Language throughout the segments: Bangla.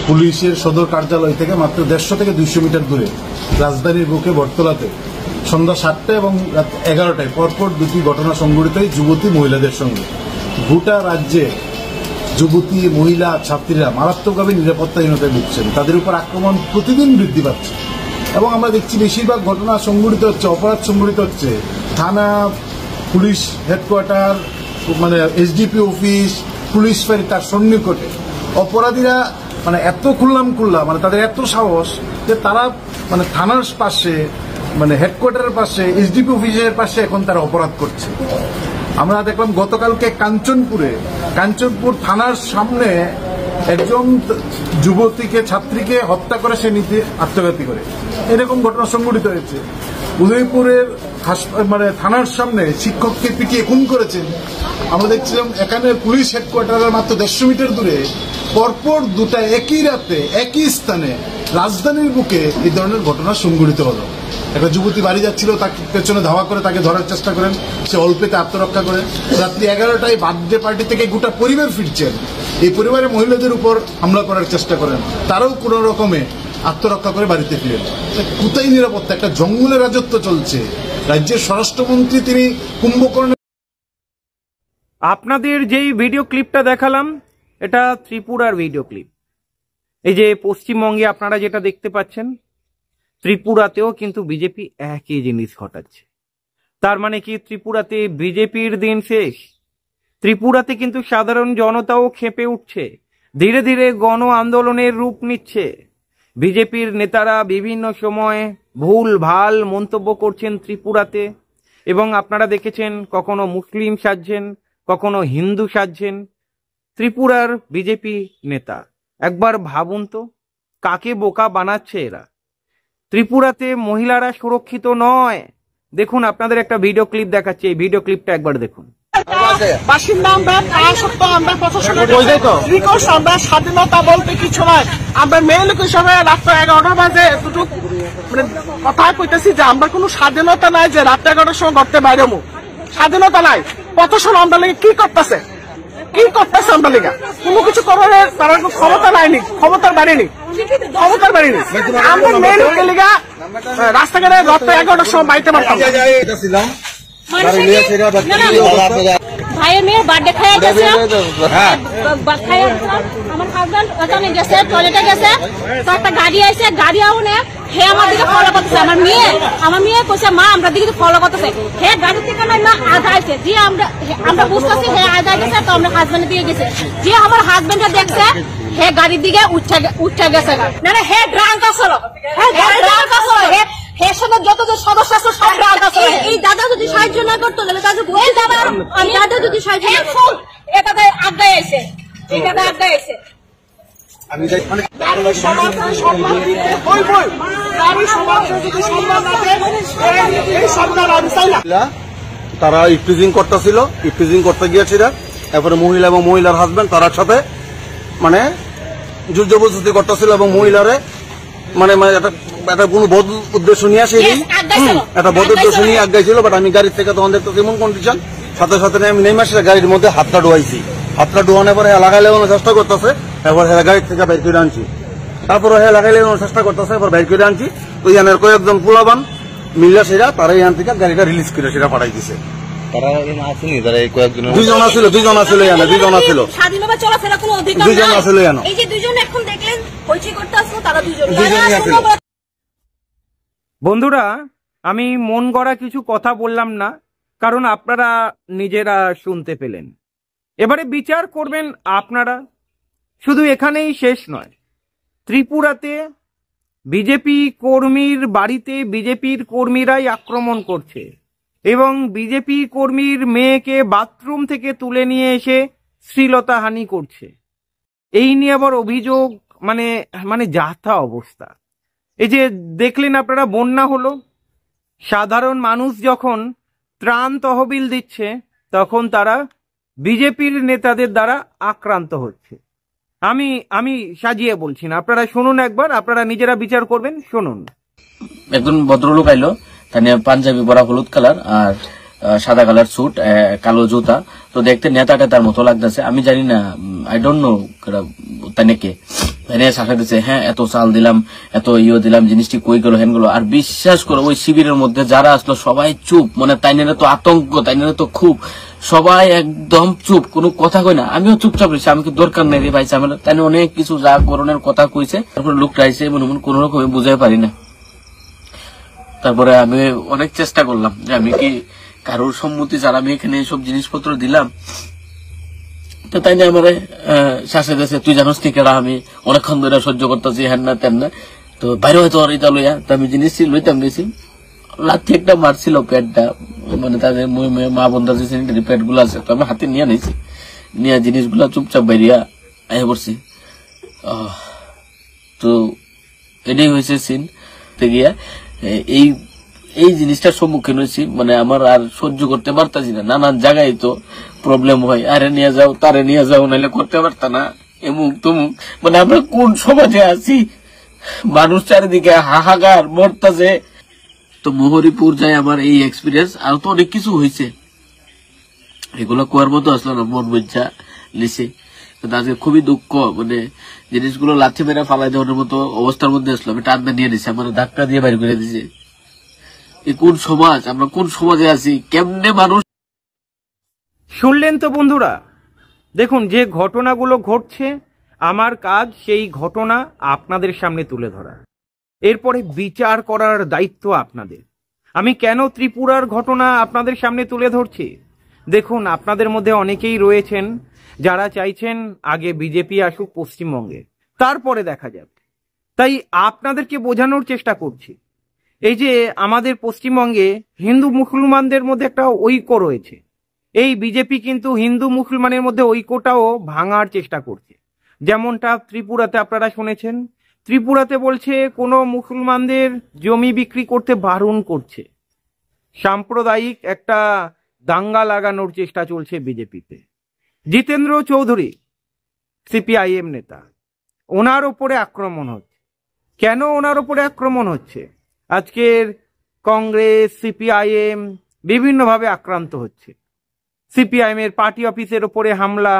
পুলিশের সদর কার্যালয় থেকে মাত্র 150 থেকে 200 মিটার দূরে রাজধানীর বুকে বটতলাতে সন্ধ্যা 7টা এবং রাত 11টায় পরপর দুটি ঘটনা সংঘটিত হয় যুবতী মহিলাদের সঙ্গে। গোটা রাজ্যে যুবতী মহিলা ছাত্রীরা মারাত্মকভাবে নিরাপত্তাহীনতায় ভুগছেন, তাদের উপর আক্রমণ প্রতিদিন বৃদ্ধি পাচ্ছে এবং আমরা দেখছি বেশিরভাগ ঘটনা সংঘটিত হচ্ছে, অপরাধ সংঘটিত হচ্ছে থানা, পুলিশ হেডকোয়ার্টার, মানে এসডিপি অফিস, পুলিশ ফাঁড়ি তার সন্নিকটে। অপরাধীরা মানে এত খুল্লাম মানে তাদের এত সাহস যে তারা মানে থানার পাশে, মানে হেডকোয়ার্টারের পাশে, এসডিপি অফিসের পাশে এখন তারা অপরাধ করছে। আমরা দেখলাম গতকালকে কাঞ্চনপুর থানার সামনে একজন যুবতীকে, ছাত্রীকে হত্যা করে সে নিজে আত্মঘাতী করে, এরকম ঘটনা সংঘটিত হয়েছে। উদয়পুরের মানে থানার সামনে শিক্ষককে পিটিয়ে খুন করেছেন। আমরা দেখছিলাম এখানে পুলিশ হেডকোয়ার্টারের মাত্র 150 মিটার দূরে পরপর দুটা একই রাতে একই স্থানে রাজধানীর বুকে এই ধরনের ঘটনা সংঘটিত হলো। একটা যুবতী বাড়ি যাচ্ছিল, তাকে পেছনে ধাওয়া করে তাকে ধরার চেষ্টা করেন, সে অল্পেতে আত্মরক্ষা করেন। রাত্রি 11টায় বার্থডে পার্টি থেকে গোটা পরিবার ফিরছেন, এই পরিবারের মহিলাদের উপর হামলা করার চেষ্টা করেন, তারাও কোন রকমে আত্মরক্ষা করে বাড়িতে ফিরেন। কোথায় নিরাপত্তা? একটা জঙ্গলের রাজত্ব চলছে। রাজ্যের স্বরাষ্ট্রমন্ত্রী তিনি কুম্ভকর্ণ। আপনাদের যেই ভিডিও ক্লিপটা দেখালাম এটা ত্রিপুরার ভিডিও ক্লিপ। এই যে পশ্চিমবঙ্গে আপনারা যেটা দেখতে পাচ্ছেন, ত্রিপুরাতেও কিন্তু বিজেপি একই জিনিস ঘটাচ্ছে। তার মানে কি ত্রিপুরাতে বিজেপির দিন শেষ? ত্রিপুরাতে কিন্তু সাধারণ জনতাও ক্ষেপে উঠছে, ধীরে ধীরে গণ আন্দোলনের রূপ নিচ্ছে। বিজেপির নেতারা বিভিন্ন সময়ে ভুল ভাল মন্তব্য করছেন ত্রিপুরাতে, এবং আপনারা দেখেছেন কখনো মুসলিম সাজছেন, কখনো হিন্দু সাজছেন ত্রিপুরার বিজেপি নেতা। একবার ভাবুন তো কাকে বোকা বানাচ্ছে এরা। ত্রিপুরাতে মহিলারা সুরক্ষিত নয়। দেখুন আপনাদের একটা ভিডিও ক্লিপ দেখাচ্ছি, এই ভিডিও ক্লিপটা একবার দেখুন। বাসিন্দা আমরা, তা সত্ত্বেও আমরা প্রশাসনের আমরা স্বাধীনতা বলতে কিছু নয়। আমরা মেয়ে লোক হিসাবে রাত্র 11টা বাজে দুটো মানে কথায় কইতেছি যে আমরা কোনো স্বাধীনতা নাই যে রাত 11টার সময় ঘরতে বাইরে স্বাধীনতা নাই। প্রশাসন আমরা লেগে কি করতেছে আমরা লেগে কোনো কিছু করার তারা ক্ষমতা নাইনি, ক্ষমতার বাড়িনি। আমরা মেয়ে লোকের লেগে রাস্তাঘাটে রাত 11টার সময় বাইতে পারতাম। ভাইয়ের মেয়ের বার্থডে খাইয়া গেছে, আমার হাজবেন্ড ওখানে গেছে, টয়লেটে গেছে, তো একটা গাড়ি আইছে, গাড়ি আউনে হে আমার দিকে ফলো করতেছে। আমার মেয়ে কইছে মা আমরা দিকে ফলো করতেছে। হে গাড়ি থেকে না আধা আইছে, যে আমরা বুঝতেছি হে আধা গেছে, তো আমরা হাজবেন্ডের দিকে গেছে। যে আমার হাজবেন্ডে দেখছে হে গাড়ির দিকে উঠে গেছে, না হে ড্রাঙ্ক আসলো, হে সঙ্গে যত যে সদস্য আছে সব ড্রাঙ্ক আছে। এই দাদা যদি সাহায্য না করতো তাহলে তাদের দাদা যদি সাহায্য এটাতে আড্ডায় আছে, এটাতে আড্ডায় আছে। তারা ইফটিজিং করতেছিল, ইফটিজিং করতে গিয়েছিল। এরপরে মহিলা এবং মহিলার হাজবেন্ড তার সাথে মানে জোর জবরদস্তি করতেছিল এবং মহিলারে মানে একটা কোনো বদ উদ্দেশ্য নিয়ে আসে, একটা বদ উদ্দেশ্য নিয়ে আগাইছিল। বাট আমি গাড়ির থেকে তখন দেখতেছি এমন কন্ডিশন, সাথে সাথে আমি নেমে আসলে গাড়ির মধ্যে হাতটা ডোয়াইছি। হাতটা ডোয়ানোর পরে লাগাই লাগানোর চেষ্টা করতেছে, এবার হ্যাঁ গাড়ি থেকে বাইর করে আনছি। তারপরে হ্যাঁ লাগাই লাগানোর চেষ্টা করতেছে, এবার বাইর করে আনছি। তো ইয়ানের কয়েকজন পোলাবান মিল্লা সেরা তারা ইয়ান থেকে গাড়িটা রিলিজ করে সেটা পাঠাই দিছে। দুইজন আছিল বন্ধুরা, আমি মন গড়া কিছু কথা বললাম না, কারণ আপনারা নিজেরা শুনতে পেলেন। এবারে বিচার করবেন আপনারা। শুধু এখানেই শেষ নয়, ত্রিপুরাতে বিজেপি কর্মীর বাড়িতে বিজেপির কর্মীরাই আক্রমণ করছে এবং বিজেপি কর্মীর মেয়েকে বাথরুম থেকে তুলে নিয়ে এসে শ্লীলতাহানি করছে। এই নিয়ে আবার অভিযোগ, মানে যাতা অবস্থা। এই যে দেখলেন আপনারা, বন্যা হলো, সাধারণ মানুষ যখন ত্রাণ তহবিল দিচ্ছে তখন তারা বিজেপির নেতাদের দ্বারা আক্রান্ত হচ্ছে। আমি সাজিয়ে বলছি না, আপনারা শুনুন একবার, আপনারা নিজেরা বিচার করবেন। শুনুন। একজন ভদ্রলোক আইলো, তার পাঞ্জাবি পরা, হলুদ কালার, আর সাদা কালার স্যুট, কালো জুতা, তো দেখতে নেতা টেতার মতো লাগতেছে। আমি জানি না, আই ডোন্ট নো তাকে শাসাইতেছে, হ্যাঁ এত চাল দিলাম, এত দিলাম, জিনিসটি কই গেল হেন গেল। আর বিশ্বাস করো ওই শিবিরের মধ্যে যারা আসলো সবাই চুপ, মানে তাইনারা তো আতঙ্ক, তাইনারা তো খুব, সবাই একদম চুপ, কোনো কথা কই না। আমিও চুপচাপ রয়েছি, আমি কি দরকার নেই রে ভাই ঝামেলা, তাই অনেক কিছু যা করণের কথা কইছে। তারপরে লোকটা আইসে মনে মনে কোন রকমে বুঝাই পারি না। তারপরে আমি অনেক চেষ্টা করলাম যে আমি কি কারোর সম্মতি ছাড়া আমি এখানে সব জিনিসপত্র দিলাম, তো তাই না আমার শাসে দেশে তুই জানোস কি কেডা, আমি অনেকক্ষণ ধরে সহ্য করতেছি, হ্যান না তেন না, তো বাইরে হয়তো আর এটা লইয়া, তো আমি জিনিস লইতাম নিয়েছি, লাথি একটা মারছিল পেটটা, মানে তাদের মা বন্ধার যে স্যানিটারি প্যাড গুলো আছে, তো আমি হাতে নিয়ে নিয়েছি, নিয়ে জিনিসগুলা চুপচাপ বাইরিয়া আয় পড়ছি। তো এটাই হয়েছে সিন গিয়া এই এই জিনিসটার সম্মুখীন হয়েছি, মানে আমার আর সহ্য করতে পারতাছি না। নানান জায়গায় তো প্রবলেম হয়, আরে নিয়ে যাও, তারে নিয়ে যাও, নাহলে করতে পারতা না, এমুক তমুক, মানে আমরা কোন সমাজে আছি, মানুষ চারিদিকে হাহাকার মরতাছে। তো মোহরিপুর যায় আমার এই এক্সপিরিয়েন্স, আর তো অনেক কিছু হয়েছে, এগুলো কোয়ার মতো আসলো না, মন বুঝা লিছে। আজকে খুবই দুঃখ, মানে জিনিসগুলো লাথি মেরে ফালাই দেওয়ার মতো অবস্থার মধ্যে আসলো। আমি টান নিয়ে নিছি, আমার ধাক্কা দিয়ে বাইর করে দিয়েছে। কোন সমাজ, আমরা কোন সমাজে আছি, কেমনে মানুষ। শুনলেন তো বন্ধুরা, দেখুন যে ঘটনাগুলো ঘটছে, আমার কাজ সেই ঘটনা আপনাদের সামনে তুলে ধরা, এরপরে বিচার করার দায়িত্ব আপনাদের। আমি কেন ত্রিপুরার ঘটনা আপনাদের সামনে তুলে ধরছি? দেখুন, আপনাদের মধ্যে অনেকেই রয়েছেন যারা চাইছেন আগে বিজেপি আসুক পশ্চিমবঙ্গে, তারপরে দেখা যাবে। তাই আপনাদেরকে বোঝানোর চেষ্টা করছি, এই যে আমাদের পশ্চিমবঙ্গে হিন্দু মুসলমানদের মধ্যে একটা ঐক্য রয়েছে, এই বিজেপি কিন্তু হিন্দু মুসলমানের মধ্যে ঐক্যটাও ভাঙার চেষ্টা করছে। যেমনটা ত্রিপুরাতে আপনারা শুনেছেন, ত্রিপুরাতে বলছে কোনো মুসলমানদের জমি বিক্রি করতে বারণ করছে। সাম্প্রদায়িক একটা দাঙ্গা লাগানোর চেষ্টা চলছে বিজেপিতে। জিতেন্দ্র চৌধুরী সিপিআইএম নেতা, ওনার ওপরে আক্রমণ হচ্ছে। কেন ওনার ওপরে আক্রমণ হচ্ছে? আজকের কংগ্রেস, সিপিআইএম বিভিন্নভাবে আক্রান্ত হচ্ছে। সিপিআইএম এর পার্টি অফিসের ওপরে হামলা,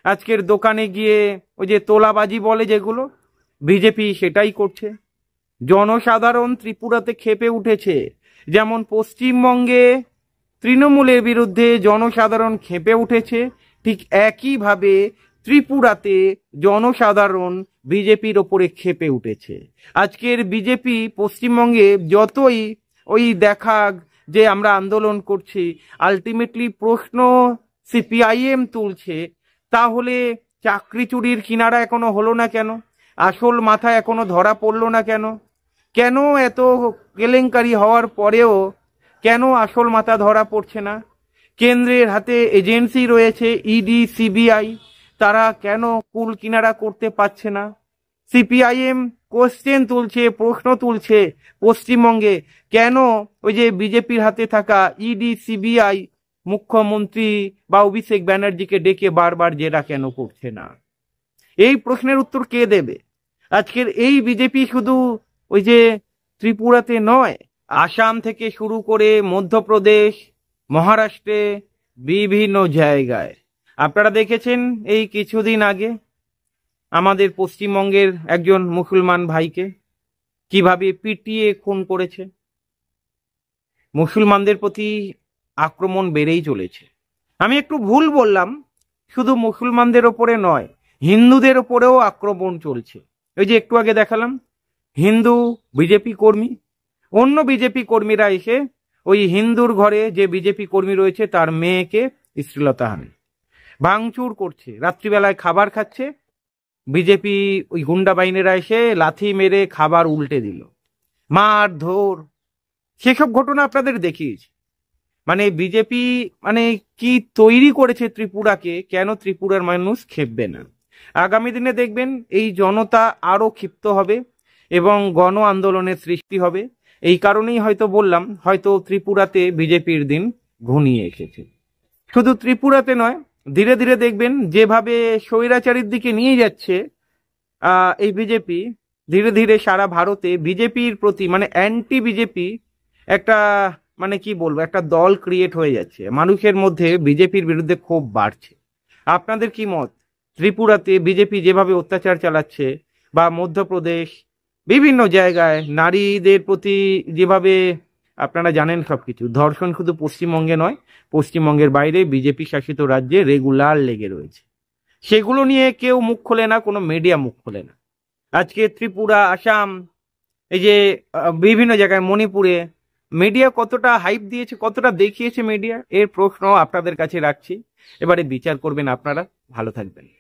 আজকের দোকানে গিয়ে ওই যে তোলাবাজি বলে যেগুলো, বিজেপি সেটাই করছে। জনসাধারণ ত্রিপুরাতে ক্ষেপে উঠেছে, যেমন পশ্চিমবঙ্গে তৃণমূলের বিরুদ্ধে জনসাধারণ ক্ষেপে উঠেছে, ঠিক একইভাবে ত্রিপুরাতে জনসাধারণ বিজেপির ওপরে ক্ষেপে উঠেছে। আজকের বিজেপি পশ্চিমবঙ্গে যতই ওই দেখাক যে আমরা আন্দোলন করছি, আলটিমেটলি প্রশ্ন সিপিআইএম তুলছে, তাহলে চাকরি চুরির কিনারা এখনো হলো না কেন? আসল মাথা এখনো ধরা পড়লো না কেন? কেন এত কেলেঙ্কারি হওয়ার পরেও কেন আসল মাথা ধরা পড়ছে না? কেন্দ্রের হাতে এজেন্সি রয়েছে, ইডি, সিবিআই, তারা কেন কুল কিনারা করতে পারছে না? সিপিআইএম কোশ্চেন তুলছে, প্রশ্ন তুলছে পশ্চিমবঙ্গে, কেন ওই যে বিজেপির হাতে থাকা ইডি, সিবিআই মুখ্যমন্ত্রী বা অভিষেক ব্যানার্জিকে ডেকে বারবার জেরা কেন করছে না? এই প্রশ্নের উত্তর কে দেবে? আজকের এই বিজেপি শুধু ওই যে ত্রিপুরাতে নয়, আসাম থেকে শুরু করে মধ্যপ্রদেশ, মহারাষ্ট্রে, বিভিন্ন জায়গায় আপনারা দেখেছেন এই কিছুদিন আগে আমাদের পশ্চিমবঙ্গের একজন মুসলমান ভাইকে কিভাবে পিটিয়ে খুন করেছে। মুসলমানদের প্রতি আক্রমণ বেড়েই চলেছে। আমি একটু ভুল বললাম, শুধু মুসলমানদের ওপরে নয়, হিন্দুদের ওপরেও আক্রমণ চলছে। ওই যে একটু আগে দেখালাম, হিন্দু বিজেপি কর্মী, অন্য বিজেপি কর্মীরা এসে ওই হিন্দুর ঘরে যে বিজেপি কর্মী রয়েছে তার মেয়েকে শ্লীলতাহানি, ভাঙচুর করছে, রাত্রিবেলায় খাবার খাচ্ছে, বিজেপি ওই গুন্ডা বাহিনীরা এসে লাথি মেরে খাবার উল্টে দিল, মার ধর, সেসব ঘটনা আপনাদের দেখিয়েছি। মানে বিজেপি মানে কি তৈরি করেছে ত্রিপুরাকে, কেন ত্রিপুরার মানুষ ক্ষেপবে না? আগামী দিনে দেখবেন এই জনতা আরো ক্ষিপ্ত হবে এবং গণ আন্দোলনের সৃষ্টি হবে। এই কারণেই হয়তো বললাম, হয়তো ত্রিপুরাতে বিজেপির দিন ঘনিয়ে এসেছে। শুধু ত্রিপুরাতে নয়, ধীরে ধীরে দেখবেন যেভাবে স্বৈরাচারীর দিকে নিয়ে যাচ্ছে এই বিজেপি, ধীরে ধীরে সারা ভারতে বিজেপির প্রতি মানে অ্যান্টি বিজেপি একটা মানে কি বলবো, একটা দল ক্রিয়েট হয়ে যাচ্ছে, মানুষের মধ্যে বিজেপির বিরুদ্ধে ক্ষোভ বাড়ছে। আপনাদের কি মত? ত্রিপুরাতে বিজেপি যেভাবে অত্যাচার চালাচ্ছে, বা মধ্যপ্রদেশ বিভিন্ন জায়গায় নারীদের প্রতি যেভাবে, আপনারা জানেন সবকিছু, ধর্ষণ শুধু পশ্চিমবঙ্গে নয়, পশ্চিমবঙ্গের বাইরে বিজেপি শাসিত রাজ্যে রেগুলার লেগে রয়েছে। সেগুলো নিয়ে কেউ মুখ খোলে না, কোনো মিডিয়া মুখ খোলে না। আজকে ত্রিপুরা, আসাম, এই যে বিভিন্ন জায়গায়, মণিপুরে মিডিয়া কতটা হাইপ দিয়েছে, কতটা দেখিয়েছে মিডিয়া, এর প্রশ্ন আপনাদের কাছে রাখছি। এবারে বিচার করবেন আপনারা। ভালো থাকবেন।